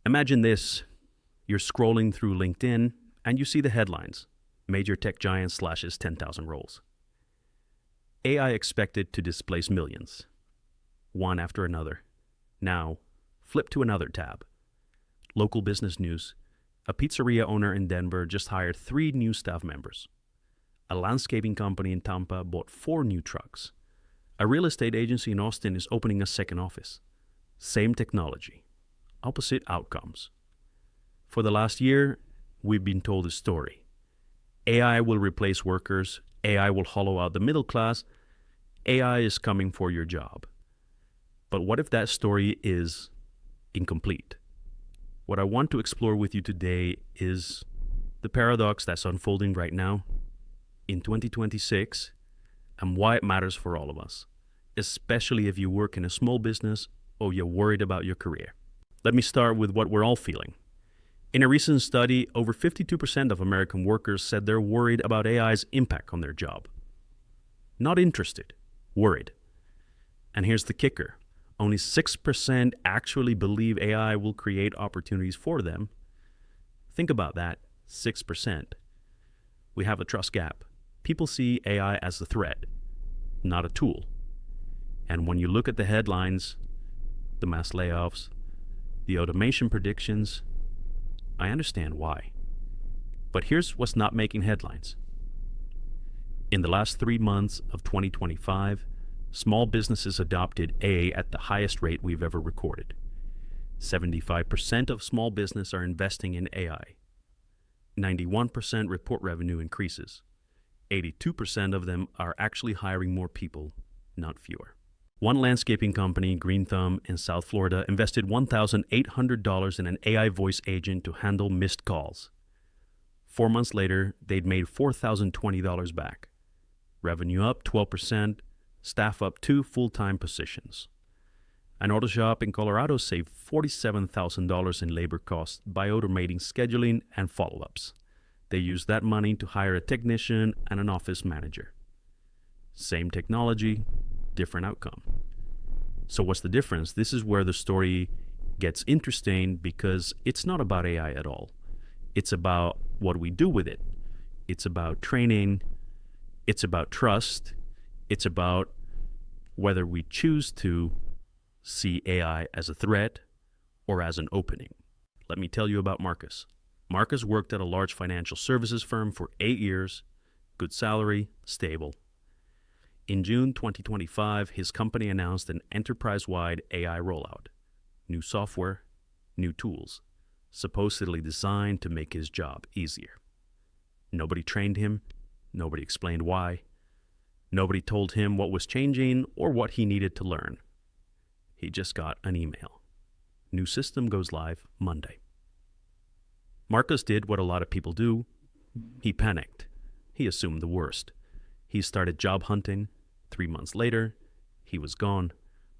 Imagine this. You're scrolling through LinkedIn and you see the headlines. Major tech giant slashes 10,000 roles. AI expected to displace millions. One after another. Now, flip to another tab. Local business news. A pizzeria owner in Denver just hired 3 new staff members. A landscaping company in Tampa bought 4 new trucks. A real estate agency in Austin is opening a second office. Same technology. Opposite outcomes. For the last year, we've been told a story. AI will replace workers. AI will hollow out the middle class. AI is coming for your job. But what if that story is incomplete? What I want to explore with you today is the paradox that's unfolding right now in 2026 and why it matters for all of us, especially if you work in a small business or you're worried about your career. Let me start with what we're all feeling. In a recent study, over 52% of American workers said they're worried about AI's impact on their job. Not interested, worried. And here's the kicker. Only 6% actually believe AI will create opportunities for them. Think about that, 6%. We have a trust gap. People see AI as a threat, not a tool. And when you look at the headlines, the mass layoffs, the automation predictions, I understand why. But here's what's not making headlines. In the last 3 months of 2025, small businesses adopted AI at the highest rate we've ever recorded. 75% of small business are investing in AI. 91% report revenue increases. 82% of them are actually hiring more people, not fewer. One landscaping company, Green Thumb in South Florida, invested $1,800 in an AI voice agent to handle missed calls. 4 months later, they'd made $4,020 back. Revenue up 12%, staff up 2 full-time positions. An auto shop in Colorado saved $47,000 in labor costs by automating scheduling and follow-ups. They used that money to hire a technician and an office manager. Same technology, different outcome. So what's the difference? This is where the story gets interesting because it's not about AI at all. It's about what we do with it. It's about training. It's about trust. It's about whether we choose to see AI as a threat or as an opening. Let me tell you about Marcus. Marcus worked at a large financial services firm for 8 years, good salary, stable. In June 2025, his company announced an enterprise-wide AI rollout. New software, new tools, supposedly designed to make his job easier. Nobody trained him. Nobody explained why. Nobody told him what was changing or what he needed to learn. He just got an email. New system goes live Monday. Marcus did what a lot of people do. He panicked. He assumed the worst. He started job hunting. 3 months later, he was gone,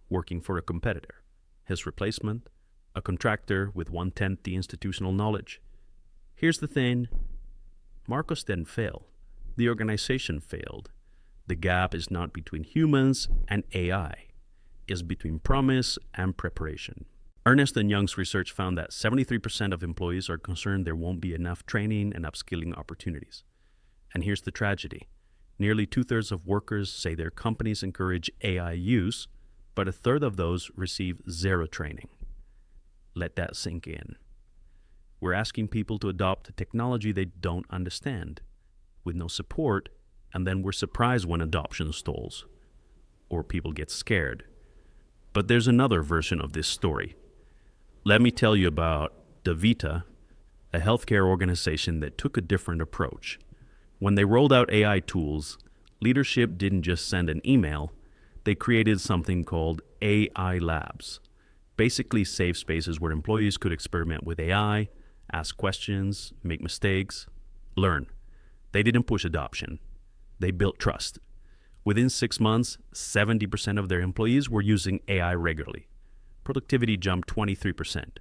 working for a competitor. His replacement, a contractor with 1/10 the institutional knowledge. Here's the thing. Marcus didn't fail. The organization failed. The gap is not between humans and AI. It's between promise and preparation. Ernst & Young's research found that 73% of employees are concerned there won't be enough training and upskilling opportunities. And here's the tragedy. Nearly 2/3 of workers say their companies encourage AI use, but 1/3 of those receive 0 training. Let that sink in. We're asking people to adopt a technology they don't understand, with no support, and then we're surprised when adoption stalls, or people get scared. But there's another version of this story. Let me tell you about DaVita, a healthcare organization that took a different approach. When they rolled out AI tools, leadership didn't just send an email, they created something called AI Labs, basically safe spaces where employees could experiment with AI, ask questions, make mistakes, learn. They didn't push adoption. They built trust. Within 6 months, 70% of their employees were using AI regularly. Productivity jumped 23%.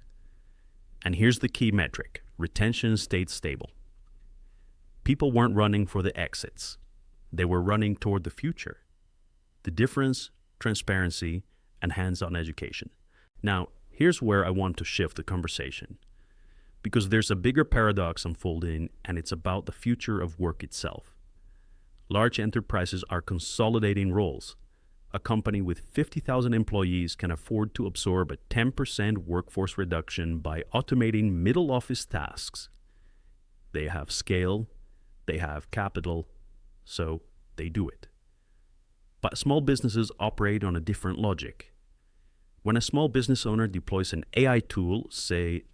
And here's the key metric. Retention stayed stable. People weren't running for the exits. They were running toward the future. The difference, transparency, and hands-on education. Now, Here's where I want to shift the conversation, because there's a bigger paradox unfolding, and it's about the future of work itself. Large enterprises are consolidating roles. A company with 50,000 employees can afford to absorb a 10% workforce reduction by automating middle office tasks. They have scale, they have capital, so they do it. But small businesses operate on a different logic. When a small business owner deploys an AI tool, say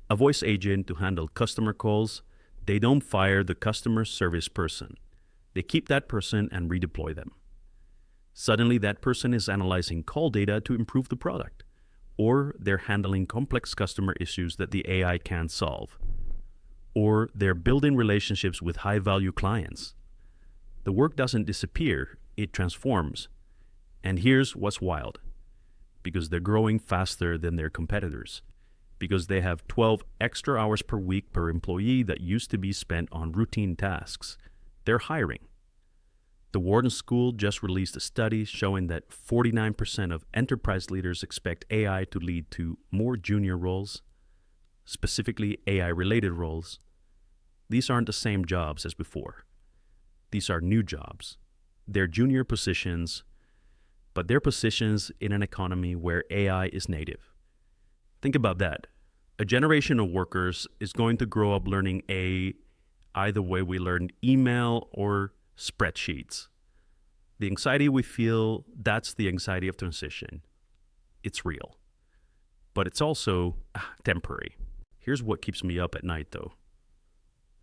a voice agent to handle customer calls, they don't fire the customer service person. They keep that person and redeploy them. Suddenly, that person is analyzing call data to improve the product, or they're handling complex customer issues that the AI can't solve, or they're building relationships with high-value clients. The work doesn't disappear, it transforms. And here's what's wild. Because they're growing faster than their competitors. Because they have 12 extra hours per week per employee that used to be spent on routine tasks. They're hiring. The Wharton School just released a study showing that 49% of enterprise leaders expect AI to lead to more junior roles, specifically AI-related roles. These aren't the same jobs as before. These are new jobs. They're junior positions, but they're positions in an economy where AI is native. Think about that. A generation of workers is going to grow up learning AI the way we learned email or spreadsheets. The anxiety we feel, that's the anxiety of transition. It's real. But it's also temporary. Here's what keeps me up at night, though.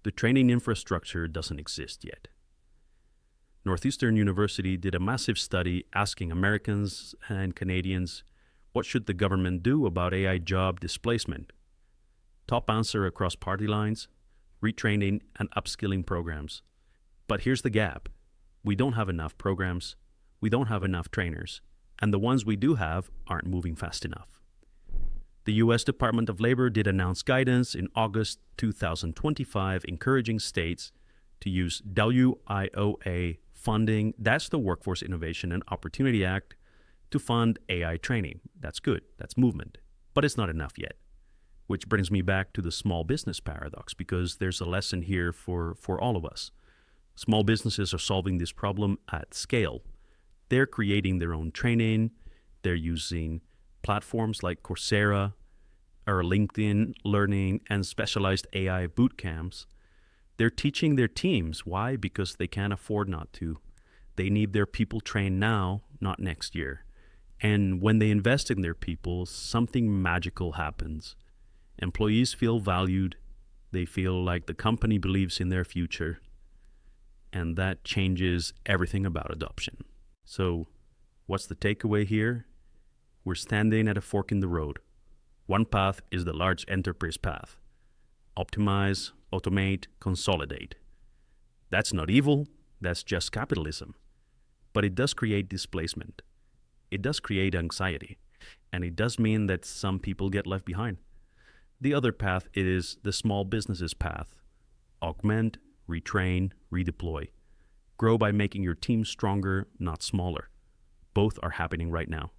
The training infrastructure doesn't exist yet. Northeastern University did a massive study asking Americans and Canadians, what should the government do about AI job displacement? Top answer across party lines, retraining and upskilling programs. But here's the gap. We don't have enough programs, we don't have enough trainers, and the ones we do have aren't moving fast enough. The U.S. Department of Labor did announce guidance in August 2025 encouraging states to use WIOA funding, that's the Workforce Innovation and Opportunity Act, to fund AI training. That's good, that's movement, but it's not enough yet. Which brings me back to the small business paradox, because there's a lesson here for all of us. Small businesses are solving this problem at scale. They're creating their own training. They're using platforms like Coursera or LinkedIn Learning and specialized AI boot camps. They're teaching their teams. Why? Because they can't afford not to. They need their people trained now, not next year. And when they invest in their people, something magical happens. Employees feel valued. They feel like the company believes in their future. And that changes everything about adoption. So, what's the takeaway here? We're standing at a fork in the road. One path is the large enterprise path. Optimize, automate, consolidate. That's not evil, that's just capitalism. But it does create displacement. It does create anxiety. And it does mean that some people get left behind. The other path is the small businesses path. Augment, retrain, redeploy. Grow by making your team stronger, not smaller. Both are happening right now.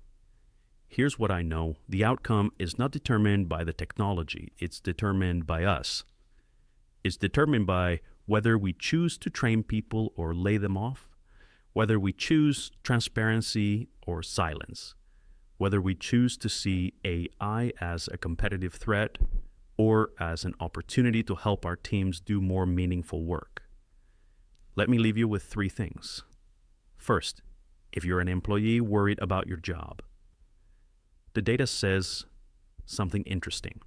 Here's what I know. The outcome is not determined by the technology. It's determined by us. It's determined by whether we choose to train people or lay them off, whether we choose transparency or silence, whether we choose to see AI as a competitive threat or as an opportunity to help our teams do more meaningful work. Let me leave you with 3 things. First, if you're an employee worried about your job, the data says something interesting.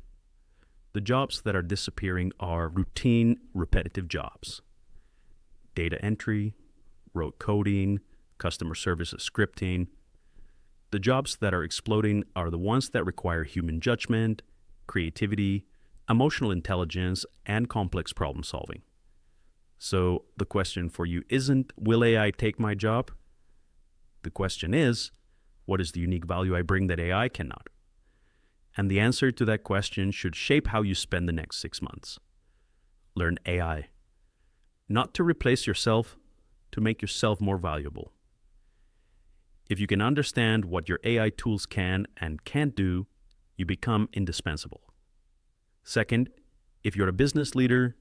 The jobs that are disappearing are routine, repetitive jobs. Data entry, rote coding, customer service scripting. The jobs that are exploding are the ones that require human judgment, creativity, emotional intelligence, and complex problem solving. So the question for you isn't, will AI take my job? The question is, what is the unique value I bring that AI cannot? And the answer to that question should shape how you spend the next 6 months. Learn AI. Not to replace yourself, to make yourself more valuable. If you can understand what your AI tools can and can't do, you become indispensable. Second, if you're a business leader,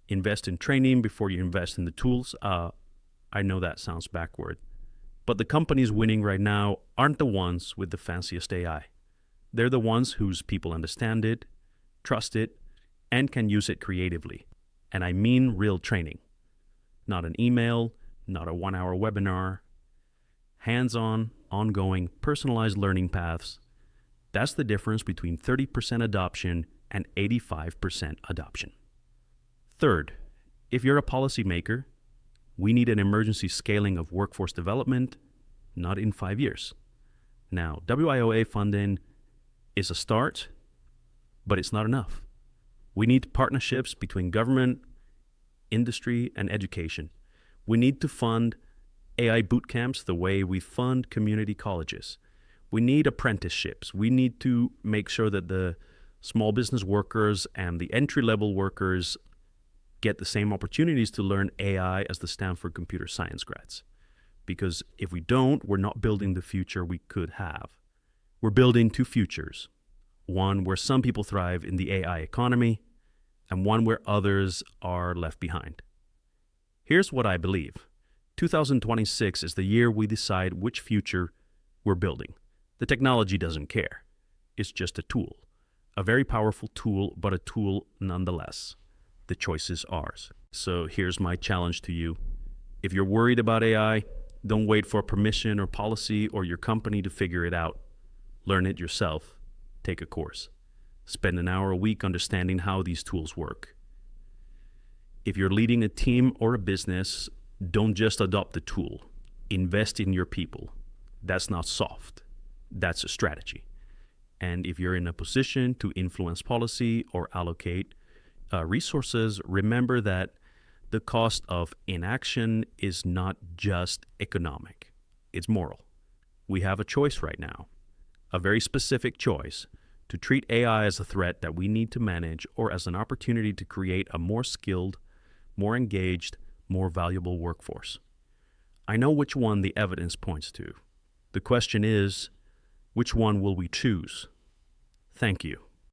invest in training before you invest in the tools. I know that sounds backward, but the companies winning right now aren't the ones with the fanciest AI. They're the ones whose people understand it, trust it, and can use it creatively. And I mean real training. Not an email, not a 1-hour webinar. Hands-on, ongoing, personalized learning paths. That's the difference between 30% adoption and 85% adoption. Third, if you're a policymaker, we need an emergency scaling of workforce development, not in 5 years. Now, WIOA funding is a start, but it's not enough. We need partnerships between government, industry, and education. We need to fund AI boot camps the way we fund community colleges. We need apprenticeships. We need to make sure that the small business workers and the entry-level workers get the same opportunities to learn AI as the Stanford computer science grads. Because if we don't, we're not building the future we could have. We're building two futures. One where some people thrive in the AI economy, and one where others are left behind. Here's what I believe. 2026 is the year we decide which future we're building. The technology doesn't care. It's just a tool. A very powerful tool, but a tool nonetheless. The choice is ours. So here's my challenge to you. If you're worried about AI, don't wait for permission or policy or your company to figure it out. Learn it yourself. Take a course. Spend an hour a week understanding how these tools work. If you're leading a team or a business, don't just adopt the tool. Invest in your people. That's not soft. That's a strategy. And if you're in a position to influence policy or allocate resources, remember that the cost of inaction is not just economic. It's moral. We have a choice right now, a very specific choice, to treat AI as a threat that we need to manage or as an opportunity to create a more skilled, more engaged, more valuable workforce. I know which one the evidence points to. The question is, which one will we choose? Thank you.